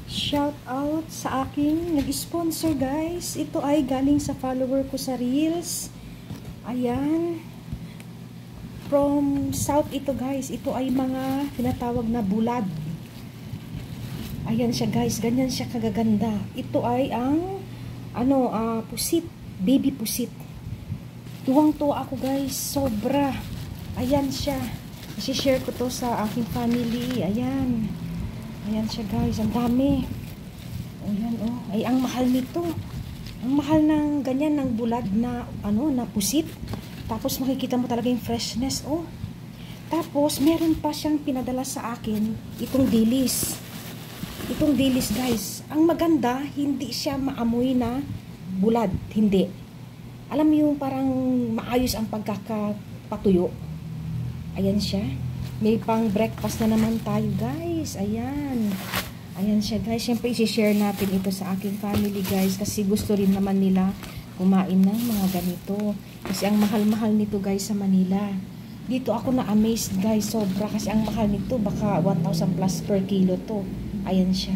Shout out sa aking nag-sponsor guys. Ito ay galing sa follower ko sa Reels. Ayan. From South ito guys. Ito ay mga tinatawag na bulad. Ayan siya guys. Ganyan siya kagaganda. Ito ay ang pusit. Baby pusit. Tuwang-tuwa ako guys. Sobra. Ayan siya. I-share ko to sa aking family. Ayan. Ayan siya guys, ang dami. Ayan oh, ay ang mahal nito. Ang mahal ng ganyan ng bulad na na pusit. Tapos makikita mo talaga yung freshness oh. Tapos meron pa siyang pinadala sa akin itong dilis. Itong dilis guys. Ang maganda, hindi siya maamoy na bulad, hindi. Alam mo yung parang maayos ang pagkakapatuyo. Ayan siya. May pang breakfast na naman tayo guys. Ayan. Ayan siya guys. Siyempre isi-share natin ito sa aking family guys. Kasi gusto rin naman nila kumain ng mga ganito. Kasi ang mahal-mahal nito guys sa Manila. Dito ako na-amazed guys. Sobra. Kasi ang mahal nito baka 1,000 plus per kilo to. Ayan siya.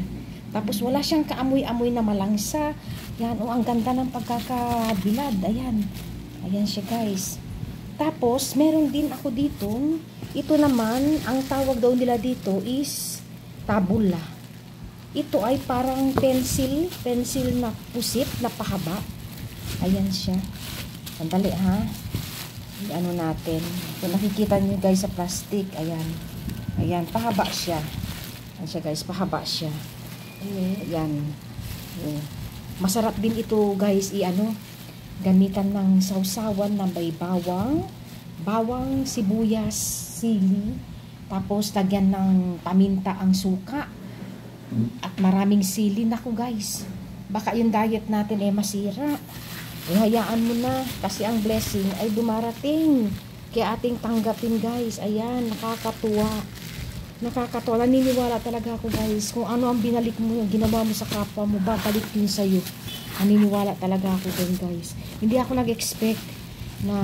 Tapos wala siyang kaamoy-amoy na malangsa. Yan. Ang ganda ng pagkakabilad. Ayan. Ayan siya guys. Tapos meron din ako dito. Ito naman, ang tawag daw nila dito is tabula. Ito ay parang pencil na pusit, na pahaba. Ayan siya. Sandali ha. Ano natin. Kung nakikita nyo guys sa plastic, ayan. Ayan, pahaba siya. Ayan siya guys, pahaba siya. Ayan. Ayan. Masarap din ito guys, gamitan ng sausawan na may bawang, sibuyas, sili, tapos lagyan ng paminta ang suka at maraming sili. Naku guys, baka yung diet natin ay masira. Hayaan mo na kasi ang blessing ay dumarating kaya ating tanggapin guys. Ayan, nakakatuwa, naniniwala talaga ako guys. Kung ano ang binalik mo, ginawa mo sa kapwa mo, babalik din sa'yo. Naniniwala talaga ako dun guys. Hindi ako nag-expect na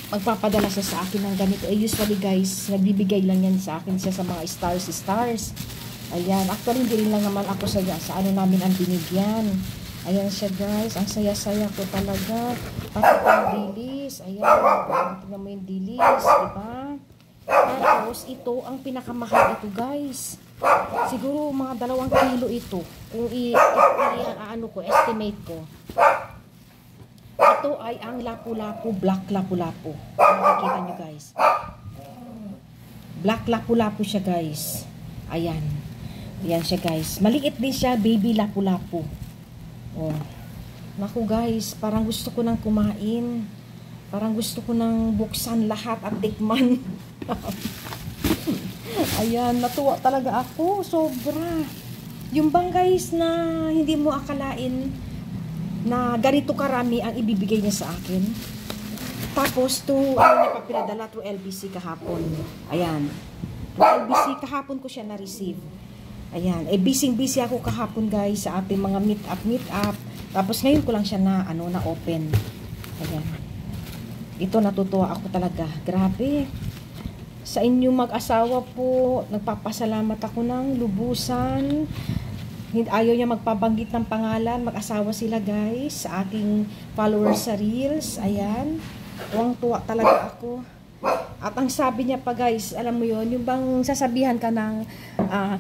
magpapadala siya sa akin ng ganito. Usually guys, nagbibigay lang yan sa akin siya sa mga stars. Ayan, actually hindi lang naman ako sa namin ang binigyan. Ayan siya guys, ang saya-saya ko talaga. Pati yung dilis. Ayan, tingnan mo yung dilis, diba? Tapos ito ang pinakamahal ito guys. Siguro mga 2 kilo ito. Kung estimate ko. Ito ay ang lapu-lapu, black lapu-lapu. Nakikita nyo guys. Black lapu-lapu siya guys. Ayan. Ayan siya guys. Maliit din siya, baby lapu-lapu. Oh. Naku guys, parang gusto ko nang kumain. Parang gusto ko nang buksan lahat at tikman. Ayan, natuwa talaga ako. Sobra. Yung bang guys na hindi mo akalain na ganito karami ang ibibigay niya sa akin. Tapos niya pa pinadala through LBC kahapon. Ayan. Through LBC kahapon ko siya na-receive. Ayan. Busy ako kahapon guys sa ating mga meet up. Tapos ngayon ko lang siya na-open. Ayan. Ito natutuwa ako talaga. Grabe. Sa inyong mag-asawa po, nagpapasalamat ako ng lubusan. Ayaw niya magpabanggit ng pangalan. Mag-asawa sila guys sa ating followers sa Reels. Ayan. Tuwang-tuwa talaga ako. At ang sabi niya pa guys, alam mo yon, yung bang sasabihan ka ng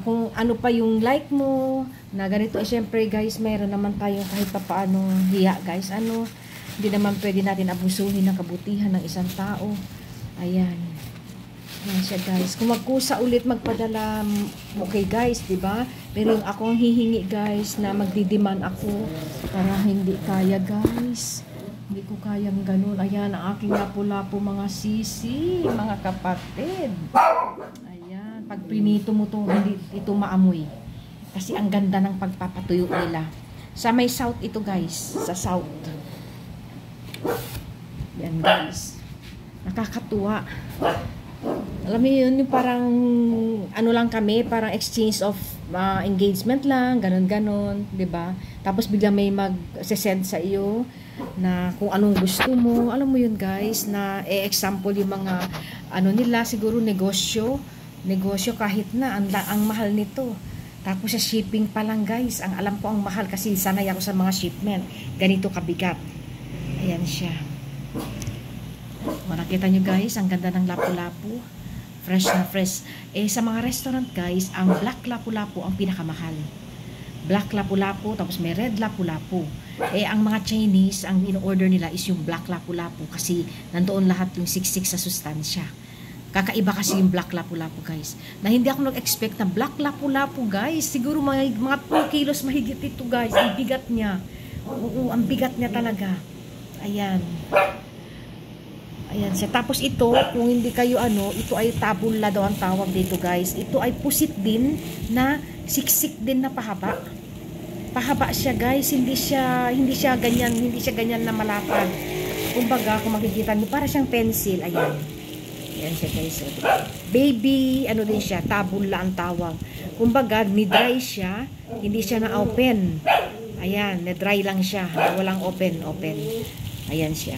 kung ano pa yung like mo na ganito. Siyempre guys, mayroon naman tayong kahit pa paano hiya guys. Hindi naman pwede natin abusuhin ng kabutihan ng isang tao. Ayan. Ayan siya guys. Kung magkusa ulit magpadala, okay guys, diba? Pero yung ako ang hihingi guys na magdidiman ako para hindi kaya guys. Hindi ko kayang ganun. Ayan ang aking lapu-lapu mga sisi, mga kapatid. Ayan. Pag prinito mo to, hindi ito maamoy. Kasi ang ganda ng pagpapatuyo nila. Sa may south ito guys. Sa south. Yan guys. Nakakatuwa. Alam mo yun, yung parang lang kami, parang exchange of engagement lang, ganun-ganon, 'di ba? Tapos bigla may mag-send sa iyo na kung anong gusto mo. Alam mo yun guys, na example yung mga nila, siguro negosyo kahit na ang mahal nito. Tapos sa shipping pa lang guys, ang alam ko ang mahal kasi sanay ako sa mga shipment. Ganito kabigat. Ayan siya. O, nakita nyo guys, ang ganda ng lapu-lapu. Fresh na fresh. Sa mga restaurant guys, ang black lapu-lapu ang pinakamahal. Black lapu-lapu, tapos may red lapu-lapu. Ang mga Chinese, ang in-order nila is yung black lapu-lapu kasi nandoon lahat yung siksik sa sustansya. Kakaiba kasi yung black lapu-lapu guys. Na hindi ako nag-expect na black lapu-lapu guys. Siguro mga 2 kilos mahigit ito guys. Ang bigat niya. Oo, ang bigat niya talaga. Ayan. Ayan siya. Tapos ito, kung hindi kayo ito ay tabula daw ang tawag dito guys. Ito ay pusit din na siksik din na pahaba. Pahaba siya guys. Hindi siya ganyan na malapad. Kumbaga, kung makikita niyo, para siyang pencil. Ayan. Ayan siya guys. Baby, din siya, tabula ang tawag. Kumbaga, ni-dry siya. Hindi siya na-open. Ayan, ni-dry lang siya. Walang open. Ayan siya.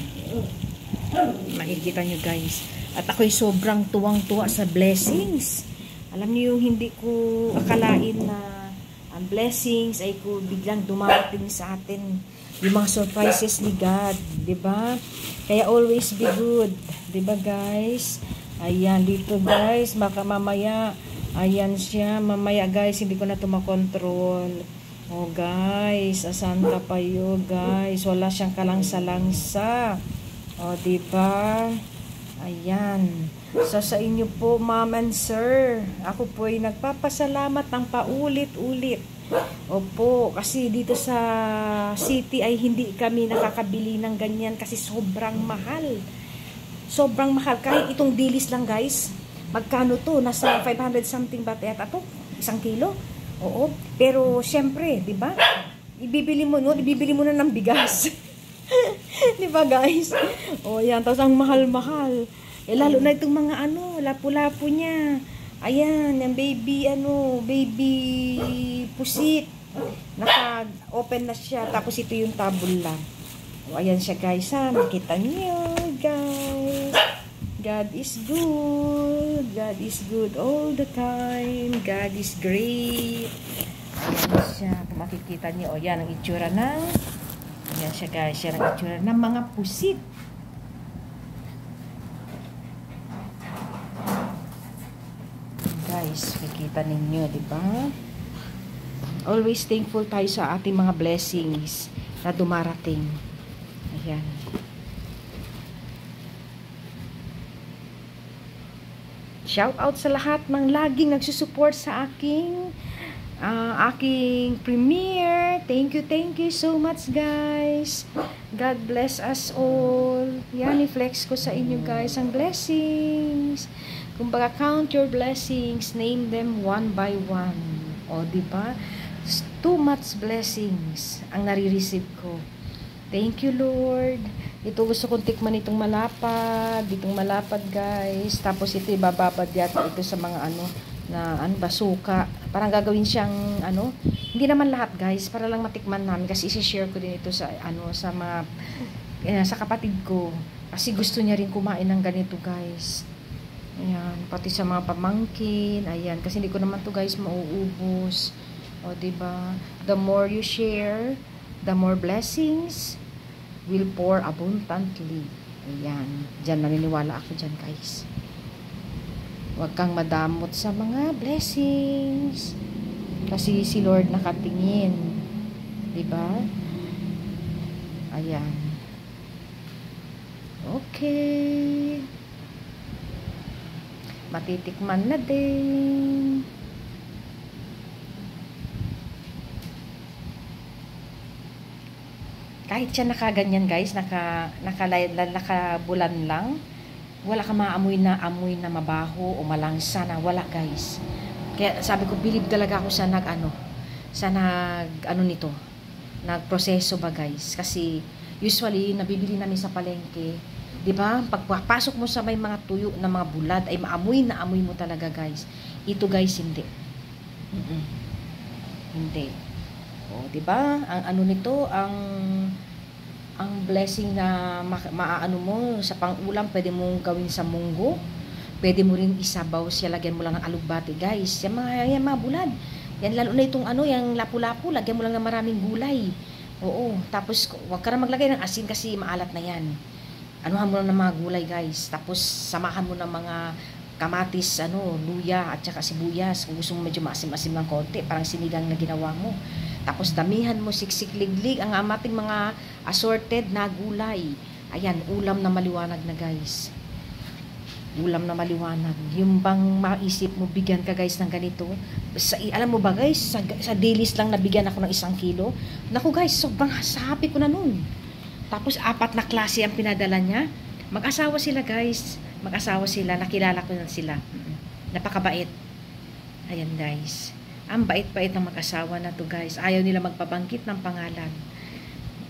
Makikita nyo guys. At ako'y sobrang tuwang-tuwa sa blessings. Alam niyo yung hindi ko akalain na ang blessings ay biglang dumarating sa atin. Yung mga surprises ni God, 'di ba? Kaya always be good, 'di ba guys? Ayan dito guys, baka mamaya ayan siya, mamaya guys, hindi ko na ito makontrol. Oh guys, asan ka pa yo guys? Wala siyang kalangsa-langsa. O, diba? Ayan. So, sa inyo po, ma'am and sir, ako po ay nagpapasalamat ng paulit-ulit. Opo, kasi dito sa city ay hindi kami nakakabili ng ganyan kasi sobrang mahal. Sobrang mahal. Kahit itong dilis lang, guys. Magkano to? Nasa 500 something ba yata to? 1 kilo? Oo. Pero, syempre, diba? Ibibili mo na ng bigas. Di ba guys? O yan, tapos ang mahal-mahal. Lalo na itong mga lapu-lapu niya. Ayan, yung baby pusit. Naka-open na siya. Tapos ito yung tabula. O ayan siya guys ha. Nakita niyo guys. God is good. God is good all the time. God is great. Ayan siya. Kung makikita niyo, o yan ang itsura ng yan siya guys, siya ang itsura ng mga pusit. Guys, makikita ninyo, di ba? Always thankful tayo sa ating mga blessings na dumarating. Ayan. Shout out sa lahat ng laging nagsusupport sa aking premiere. Thank you so much guys. God bless us all. Yan, i-flex ko sa inyo guys ang blessings. Kumbaga, count your blessings, name them one by one. O, diba? Too much blessings ang nare-receive ko. Thank you Lord. Ito gusto kong tikman itong malapad. Itong malapad guys. Tapos ito ibababad yata ito sa mga basuka. Parang gagawin siyang hindi naman lahat guys, para lang matikman namin kasi i-share ko din ito sa sa mga sa kapatid ko kasi gusto niya rin kumain ng ganito guys. Ayan, pati sa mga pamangkin. Ayan, kasi hindi ko naman to guys mauubos. O diba? The more you share, the more blessings will pour abundantly. Ayan, diyan naniniwala ako diyan guys. Huwag kang madamot sa mga blessings. Kasi si Lord nakatingin. Diba? Ayan. Okay. Matitikman na din. Kahit siya nakaganyan guys, nakabulan lang. Wala ka maamoy na mabaho o malangsa na wala guys. Kaya sabi ko, believe talaga ako sa nito, nagproseso ba guys. Kasi usually nabibili namin sa palengke, di ba? Pagpasok mo sa may mga tuyo na mga bulad ay maamoy na amoy mo talaga guys. Ito guys hindi. Hindi. O di ba? Ang nito, ang blessing na maaano mo sa pang-ulam, pwede mong gawin sa munggo. Pwede mo rin isabaw siya, lagyan mo lang ng alugbati, guys. Yung mga bulad. Yan, lalo na itong ano, yung lapu-lapu, lagyan mo lang ng maraming gulay. Oo, tapos huwag ka na maglagay ng asin kasi maalat na yan. Anuhan mo na ng mga gulay, guys. Tapos samahan mo ng mga kamatis, ano, luya at saka sibuyas. Kung gusto mo medyo maasim-asim ng konti, parang sinigang na ginawa mo. Tapos damihan mo siksik-liglig ang amating mga assorted na gulay. Ayan, ulam na maliwanag na, guys. Ulam na maliwanag. Yung bang maisip mo, bigyan ka, guys, ng ganito. Alam mo ba, guys, sa dailies lang nabigyan ako ng 1 kilo. Naku, guys, sobrang happy ko na nun. Tapos 4 na klase ang pinadala niya. Mag-asawa sila, guys. Mag-asawa sila. Nakilala ko na sila. Napakabait. Ayan, guys. Ang bait-bait ng mag-asawa na to, guys. Ayaw nila magpabanggit ng pangalan.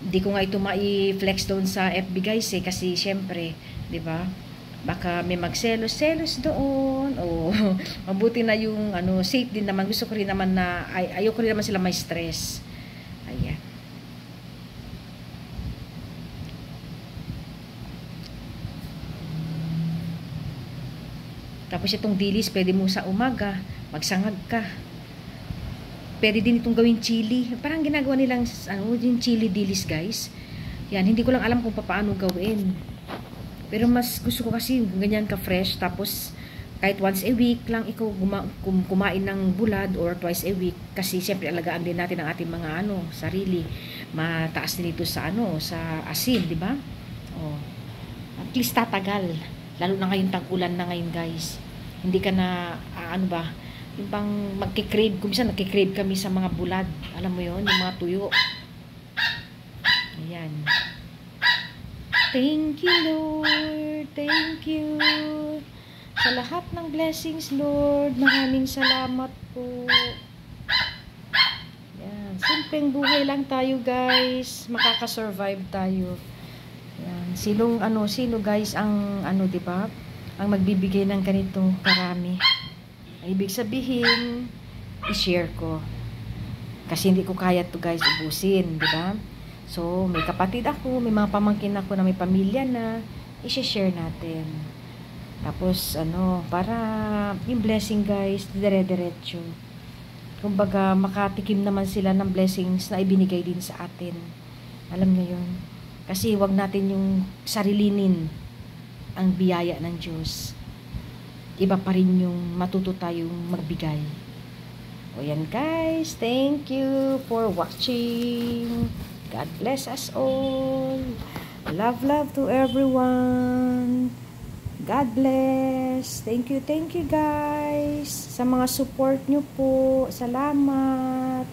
Hindi ko nga ito ma-flex doon sa FB, guys, eh. Kasi, syempre, di ba? Baka may magselos-selos doon. O, mabuti na yung, ano, safe din naman. Gusto ko rin naman na, ayoko rin naman sila may stress. Ayan. Tapos itong dilis, pwede mo sa umaga, magsangag ka. Pwede din itong gawing chili. Parang ginagawa nilang, ano, yung chili dilis, guys. Yan, hindi ko lang alam kung paano gawin. Pero mas gusto ko kasi ganyan ka-fresh. Tapos, kahit once a week lang ikaw kumain ng bulad or twice a week. Kasi, siyempre, alagaan din natin ang ating mga, ano, sarili. Mataas din ito sa, ano, sa asin, di ba? Oh. At least tatagal. Lalo na ngayon, tag-ulan na ngayon, guys. Hindi ka na, ano ba, yung pang magkikrave. Kung minsan, nagkikrave kami sa mga bulad. Alam mo yon, yung mga tuyo. Ayan. Thank you, Lord. Thank you. Sa lahat ng blessings, Lord. Maraming salamat po. Ayan. Simpleng buhay lang tayo, guys. Makakasurvive tayo. Yan. Sino guys ang ano, 'di ba? Ang magbibigay ng ganito karami. Ay, ibig sabihin, i-share ko. Kasi hindi ko kaya 'to, guys, ubusin, 'di ba? So, may kapatid ako, may mga pamangkin ako na may pamilya na, i-share natin. Tapos ano, para yung blessing, guys, dire-diretso. Kumbaga, makatikim naman sila ng blessings na ibinigay din sa atin. Alam niyo 'yon. Kasi wag natin yung sarilinin ang biyaya ng Diyos. Iba pa rin yung matuto tayong magbigay. O yan, guys. Thank you for watching. God bless us all. Love to everyone. God bless. Thank you, guys. Sa mga support nyo po. Salamat.